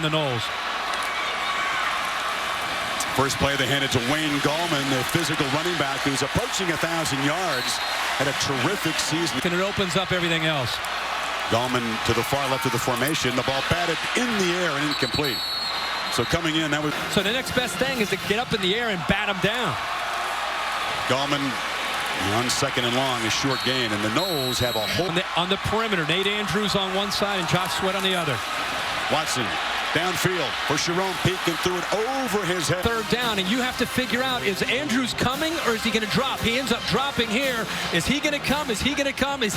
the Noles. First play they handed to Wayne Gallman, the physical running back who's approaching 1,000 yards. Had a terrific season. And it opens up everything else. Gallman to the far left of the formation. The ball batted in the air and incomplete. So coming in, that was... So the next best thing is to get up in the air and bat him down. Gallman on second and long, a short gain. And the Noles have a whole... On the perimeter, Nate Andrews on one side and Josh Sweat on the other. Watson downfield for Sharon Peak and threw it over his head. Third down, and you have to figure out, is Andrews coming or is he going to drop? He ends up dropping here. Is he going to come? Is he going to come? Who's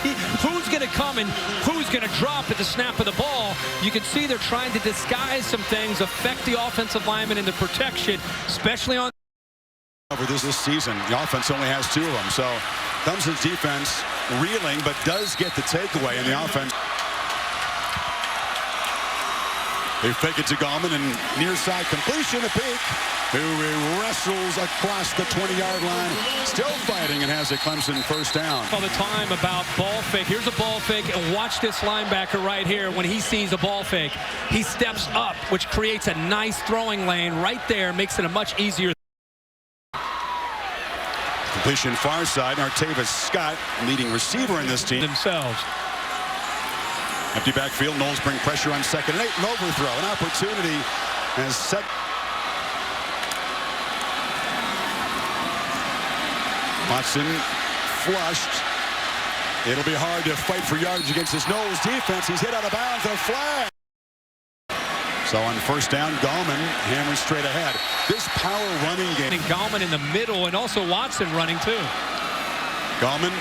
going to come and who's going to drop at the snap of the ball? You can see they're trying to disguise some things, affect the offensive lineman in the protection, especially on over this season. The offense only has 2 of them. So Clemson's defense reeling, but does get the takeaway in the offense. They fake it to Gallman and near side completion to Peak, who wrestles across the 20-yard line, still fighting and has a Clemson first down. All the time about ball fake. Here's a ball fake, and watch this linebacker right here. When he sees a ball fake, he steps up, which creates a nice throwing lane right there, makes it a much easier. Completion far side. Artavis Scott, leading receiver in this team. Themselves. Empty backfield. Noles bring pressure on second and 8. An overthrow. An opportunity as set. Watson flushed. It'll be hard to fight for yardage against this Noles defense. He's hit out of bounds. A flag. So on first down, Gallman hammers straight ahead. This power running game. And Gallman in the middle, and also Watson running too. Gallman.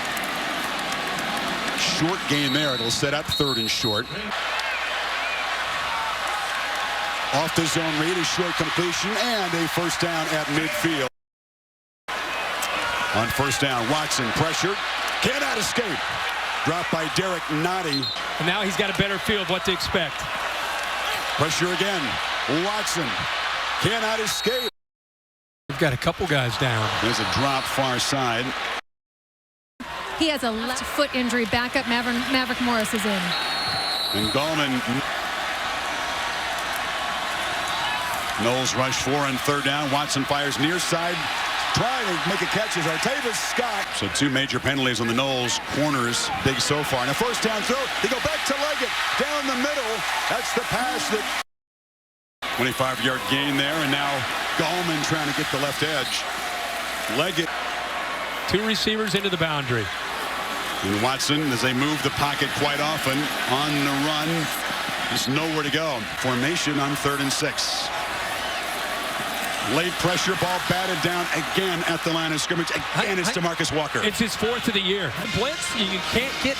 Short gain there. It'll set up third and short. Off the zone read, a short completion, and a first down at midfield. On first down, Watson pressured. Cannot escape. Dropped by Derek Noddy. And now he's got a better feel of what to expect. Pressure again. Watson cannot escape. We've got a couple guys down. There's a drop far side. He has a left foot injury. Backup Maverick Morris is in. And Gallman. Noles rush 4 on third down. Watson fires near side. Trying to make a catch is Artavis Scott. So 2 major penalties on the Noles. Corners big so far. And a first down throw. They go back to Leggett. Down the middle. That's the pass that 25-yard gain there. And now Gallman trying to get the left edge. Leggett. 2 receivers into the boundary. And Watson, as they move the pocket quite often, on the run, just nowhere to go. Formation on 3rd and 6. Late pressure, ball batted down again at the line of scrimmage. Again, it's DeMarcus Walker. It's his 4th of the year. Blitz, you can't get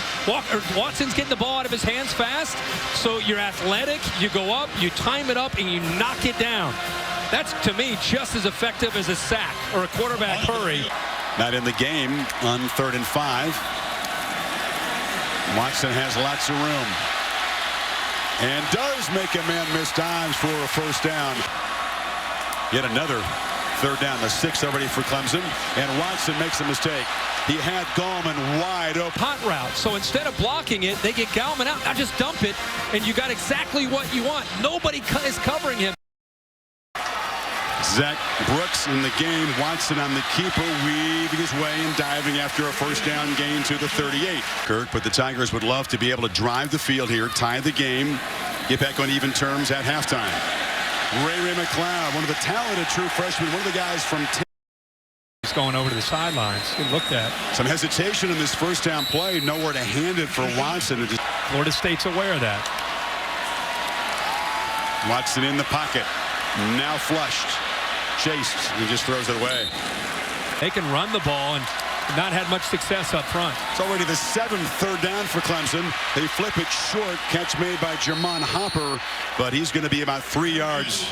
Watson's getting the ball out of his hands fast, so you're athletic, you go up, you time it up, and you knock it down. That's, to me, just as effective as a sack or a quarterback hurry. Not in the game on 3rd and 5. Watson has lots of room. And does make a man miss dimes for a first down. Yet another third down, the 6th already for Clemson. And Watson makes a mistake. He had Gallman wide open. Hot route. So instead of blocking it, they get Gallman out. Now just dump it, and you got exactly what you want. Nobody is covering him. Zach Brooks in the game. Watson on the keeper, weaving his way and diving after a first down gain to the 38. Kirk, but the Tigers would love to be able to drive the field here, tie the game, get back on even terms at halftime. Ray McLeod, one of the talented true freshmen, one of the guys from... He's going over to the sidelines. Good looked at. Some hesitation in this first down play. Nowhere to hand it for Watson. Florida State's aware of that. Watson in the pocket. Now flushed. Chased and just throws it away. They can run the ball and not had much success up front. It's already the 7th third down for Clemson. They flip it short. Catch made by Jermon Hopper, but he's going to be about 3 yards.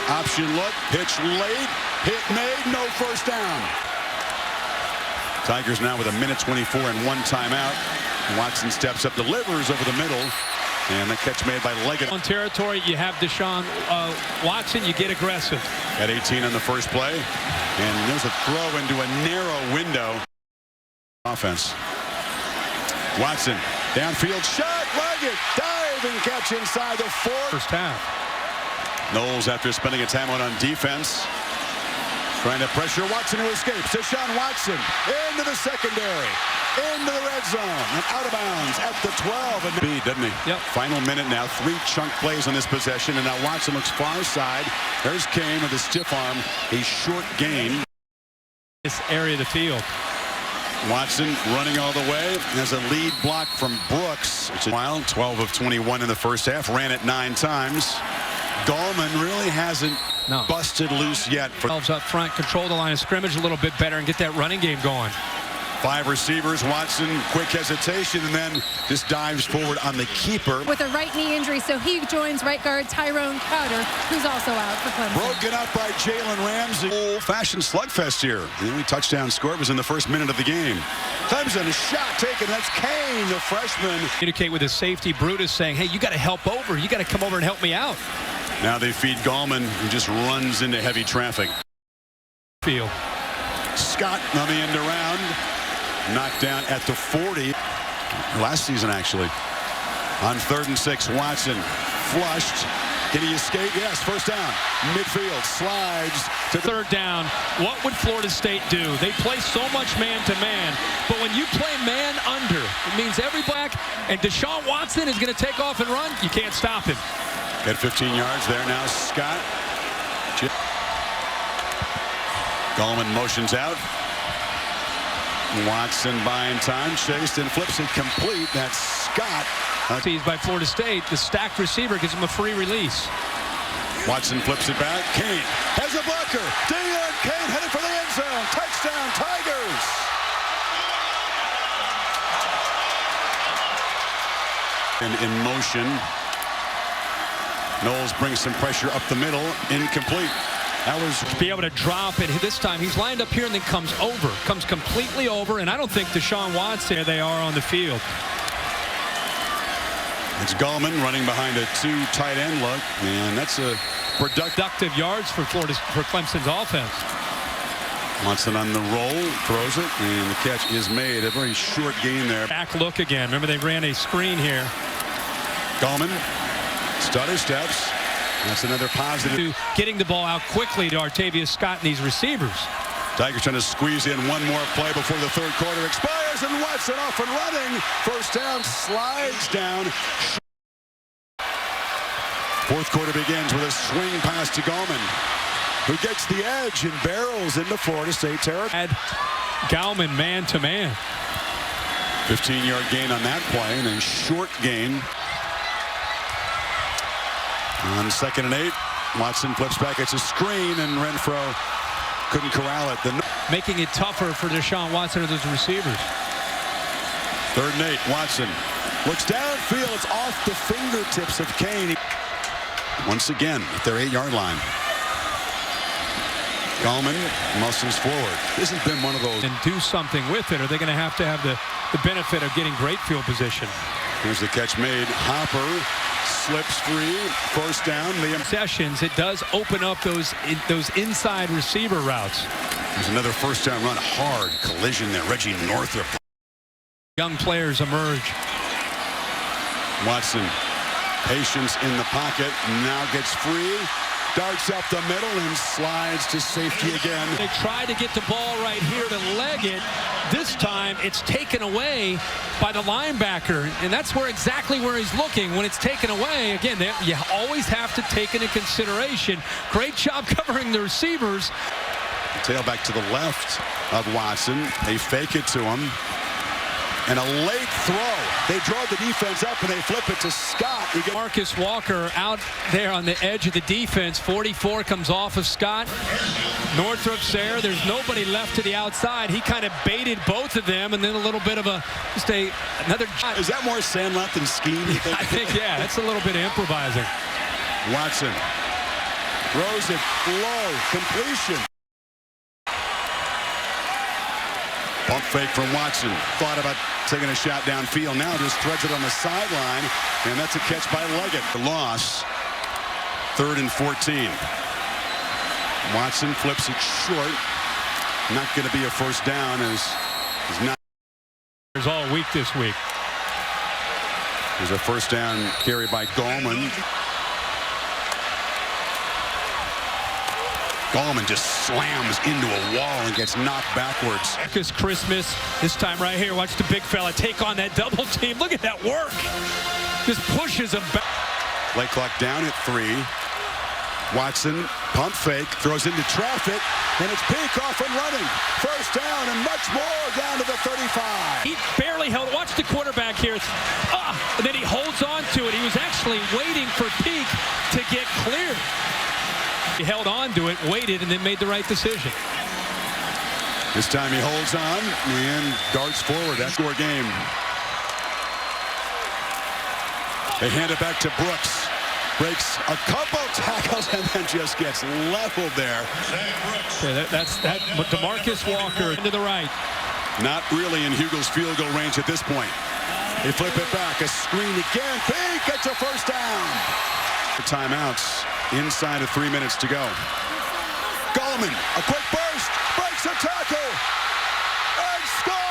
Option look. Pitch late. Hit made. No first down. Tigers now with a minute 24 and 1 timeout. Watson steps up, delivers over the middle. And the catch made by Leggett. On territory, you have Deshaun Watson, you get aggressive. At 18 on the first play. And there's a throw into a narrow window. Offense. Watson, downfield shot, Leggett. catch inside the 4. First half. Knowles, after spending a timeout on defense, trying to pressure Watson, who escapes. Deshaun Watson into the secondary, into the red zone, and out of bounds at the 12. And speed, doesn't he? Yep. Final minute now. 3 chunk plays on this possession, and now Watson looks far side. There's Kane with a stiff arm, a short gain. This area of the field. Watson running all the way. There's a lead block from Brooks. It's a while. 12 of 21 in the first half. Ran it 9 times. Gallman really hasn't busted loose yet. Up front, control the line of scrimmage a little bit better and get that running game going. 5 receivers. Watson, quick hesitation, and then just dives forward on the keeper. With a right knee injury, so he joins right guard Tyrone Crowder, who's also out for Clemson. Broken up by Jalen Ramsey. Old-fashioned slugfest here. The only touchdown scored was in the first minute of the game. Clemson, a shot taken. That's Kane, the freshman. Communicate with his safety, Brutus, saying, hey, you got to help over. You got to come over and help me out. Now they feed Gallman, who just runs into heavy traffic. Field. Scott on the end around. Knocked down at the 40. Last season, actually. On 3rd and 6, Watson flushed. Can he escape? Yes, first down. Midfield slides to the 3rd down. What would Florida State do? They play so much man-to-man, but when you play man under, it means every back, and Deshaun Watson is going to take off and run. You can't stop him. Got 15 yards there now. Scott. Gallman motions out. Watson buying time, chased and flips it complete. That's Scott. Seized by Florida State. The stacked receiver gives him a free release. Watson flips it back. Kane has a blocker. Deion Kane headed for the end zone. Touchdown, Tigers. And in motion. Knowles brings some pressure up the middle. Incomplete. That was be able to drop it. This time he's lined up here and then comes completely over, and I don't think Deshaun Watson, there they are on the field. It's Gallman running behind a 2 tight end look, and that's a productive yards for Clemson's offense. Watson on the roll, throws it, and the catch is made. A very short gain there. Back look again. Remember, they ran a screen here. Gallman, stutter steps. That's another positive. Getting the ball out quickly to Artavius Scott and these receivers. Tigers trying to squeeze in one more play before the 3rd quarter expires, and Watson off and running. First down, slides down. 4th quarter begins with a swing pass to Gallman, who gets the edge and barrels into Florida State territory. Gallman man-to-man. 15-yard gain on that play, and a short gain. On 2nd and 8, Watson flips back. It's a screen, and Renfro couldn't corral it. Making it tougher for Deshaun Watson and those receivers. 3rd and 8, Watson looks downfield. It's off the fingertips of Kane. Once again, at their 8-yard line. Gallman muscles forward. This has been one of those. And do something with it. Are they going to have the benefit of getting great field position? Here's the catch made. Hopper slips free. First down. Liam Sessions. It does open up those inside receiver routes. There's another first down run. Hard collision there. Reggie Northrup. Young players emerge. Watson, patience in the pocket. Now gets free. Darts up the middle and slides to safety again. They try to get the ball right here to leg it. This time it's taken away by the linebacker, and that's exactly where he's looking. When it's taken away, again, you always have to take into consideration. Great job covering the receivers. The tailback to the left of Watson. They fake it to him. And a late throw. They draw the defense up and they flip it to Scott. DeMarcus Walker out there on the edge of the defense. 44 comes off of Scott. Northrup's there. There's nobody left to the outside. He kind of baited both of them, and then a little bit of another. Is that more sandlot than scheme? I think, yeah, that's a little bit of improvising. Watson throws it low. Completion. Pump fake from Watson. Thought about taking a shot downfield. Now just threads it on the sideline. And that's a catch by Leggett. The loss. 3rd and 14. Watson flips it short. Not going to be a first down as he's not. All week this week. There's a first down carry by Gallman. Gallman just slams into a wall and gets knocked backwards. Marcus Christmas, this time right here. Watch the big fella take on that double team. Look at that work. Just pushes him back. Play clock down at 3. Watson, pump fake, throws into traffic, and it's Peak off and running. First down and much more down to the 35. He barely held. Watch the quarterback here. And then he holds on to it. He was actually waiting for Peak to get clear. He held on to it, waited, and then made the right decision. This time he holds on and darts forward. That's score game. They hand it back to Brooks. Breaks a couple tackles and then just gets leveled there. Yeah, that's DeMarcus Walker into the right. Not really in Hugel's field goal range at this point. They flip it back. A screen again. Peak gets a first down. Timeouts inside of 3 minutes to go. Gallman, a quick burst, breaks a tackle, and scores!